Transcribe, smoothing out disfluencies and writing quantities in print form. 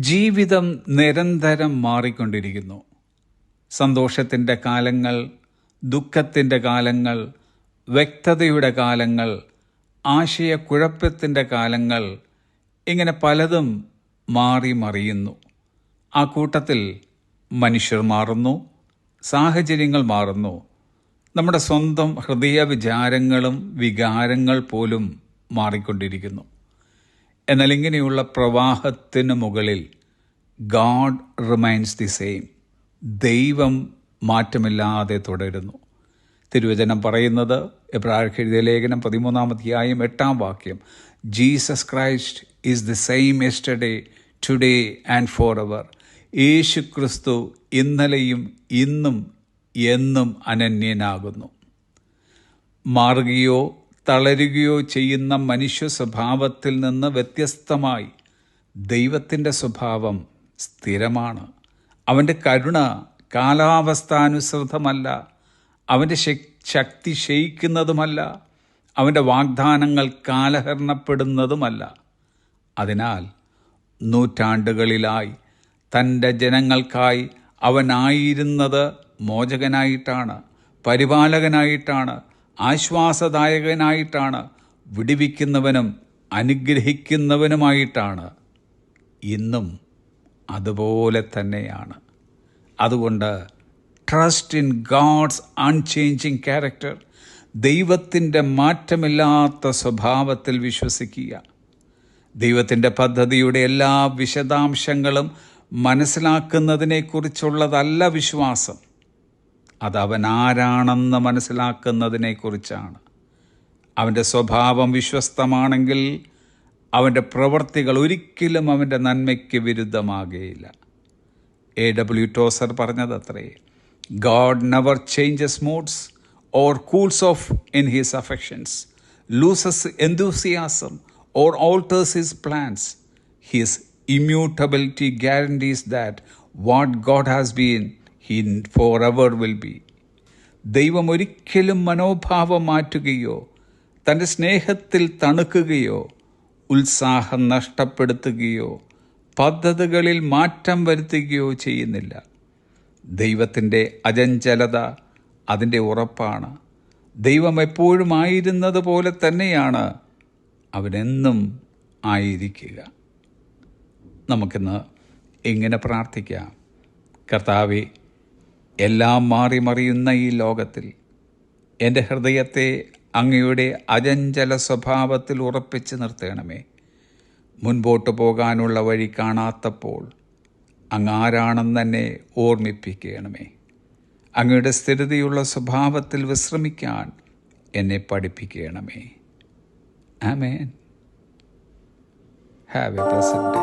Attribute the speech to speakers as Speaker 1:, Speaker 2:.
Speaker 1: ജീവിതം നിരന്തരം മാറിക്കൊണ്ടിരിക്കുന്നു. സന്തോഷത്തിൻ്റെ കാലങ്ങൾ, ദുഃഖത്തിൻ്റെ കാലങ്ങൾ, വ്യക്തതയുടെ കാലങ്ങൾ, ആശയക്കുഴപ്പത്തിൻ്റെ കാലങ്ങൾ, ഇങ്ങനെ പലതും മാറി മറിയുന്നു. ആ കൂട്ടത്തിൽ മനുഷ്യർ മാറുന്നു, സാഹചര്യങ്ങൾ മാറുന്നു, നമ്മുടെ സ്വന്തം ഹൃദയ വിചാരങ്ങളും വികാരങ്ങൾ പോലും മാറിക്കൊണ്ടിരിക്കുന്നു. എന്നാൽ ഇങ്ങനെയുള്ള പ്രവാഹത്തിന് മുകളിൽ ഗാഡ് റിമൈൻസ് ദി സെയിം. ദൈവം മാറ്റമില്ലാതെ തുടരുന്നു. തിരുവചനം പറയുന്നത്, എബ്രായർക്ക് എഴുതിയ ലേഖനം 13-ാം അധ്യായം 8-ാം വാക്യം, Jesus Christ is the same yesterday, today and forever. യേശു ക്രിസ്തു ഇന്നലെയും ഇന്നും എന്നും അനന്യനാകുന്നു. മാറുകയോ തളരുകയോ ചെയ്യുന്ന മനുഷ്യ സ്വഭാവത്തിൽ നിന്ന് വ്യത്യസ്തമായി ദൈവത്തിൻ്റെ സ്വഭാവം സ്ഥിരമാണ്. അവൻ്റെ കരുണ കാലാവസ്ഥാനുസൃതമല്ല, അവൻ്റെ ശക്തി ക്ഷയിക്കുന്നതുമല്ല, അവൻ്റെ വാഗ്ദാനങ്ങൾ കാലഹരണപ്പെടുന്നതുമല്ല. അതിനാൽ നൂറ്റാണ്ടുകളിലായി തൻ്റെ ജനങ്ങൾക്കായി അവനായിരുന്നത് മോചകനായിട്ടാണ്, പരിപാലകനായിട്ടാണ്, ആശ്വാസദായകനായിട്ടാണ്, വിടുവിക്കുന്നവനും അനുഗ്രഹിക്കുന്നവനുമായിട്ടാണ്. ഇന്നും അതുപോലെ തന്നെയാണ്. അതുകൊണ്ട് trust in God's unchanging character. ദൈവത്തിൻ്റെ മാറ്റമില്ലാത്ത സ്വഭാവത്തിൽ വിശ്വസിക്കുക. ദൈവത്തിൻ്റെ പദ്ധതിയുടെ എല്ലാ വിശദാംശങ്ങളും മനസ്സിലാക്കുന്നതിനെക്കുറിച്ചുള്ളതല്ല വിശ്വാസം. അത് അവൻ ആരാണെന്ന് മനസ്സിലാക്കുന്നതിനെക്കുറിച്ചാണ്. അവൻ്റെ സ്വഭാവം വിശ്വസ്തമാണെങ്കിൽ അവൻ്റെ പ്രവൃത്തികൾ ഒരിക്കലും അവൻ്റെ നന്മയ്ക്ക് വിരുദ്ധമാകുകയില്ല. A.W. ടോസർ പറഞ്ഞതത്രേ, God never changes moods or cools off in his affections, loses enthusiasm or alters his plans. His immutability guarantees that what God has been, he forever will be. ദൈവം ഒരിക്കലും മനോഭാവം മാറ്റുകയോ തൻ്റെ സ്നേഹത്തിൽ തണുക്കുകയോ ഉത്സാഹം നഷ്ടപ്പെടുത്തുകയോ പദ്ധതികളിൽ മാറ്റം വരുത്തുകയോ ചെയ്യുന്നില്ല. ദൈവത്തിൻ്റെ അചഞ്ചലത അതിൻ്റെ ഉറപ്പാണ്. ദൈവം എപ്പോഴും ആയിരുന്നത് പോലെ തന്നെയാണ് അവനെന്നും ആയിരിക്കുക. നമുക്കിന്ന് ഇങ്ങനെ പ്രാർത്ഥിക്കാം. കർത്താവേ, എല്ലാം മാറി മറിയുന്ന ഈ ലോകത്തിൽ എൻ്റെ ഹൃദയത്തെ അങ്ങയുടെ അചഞ്ചല സ്വഭാവത്തിൽ ഉറപ്പിച്ച് നിർത്തണമേ. മുൻപോട്ട് പോകാനുള്ള വഴി കാണാത്തപ്പോൾ അങ്ങ് ആരാണെന്ന് എന്നെ ഓർമ്മിപ്പിക്കണമേ. അങ്ങയുടെ സ്ഥിരതയുള്ള സ്വഭാവത്തിൽ വിശ്രമിക്കാൻ എന്നെ പഠിപ്പിക്കണമേ. ആമേൻ. Have a blessed day.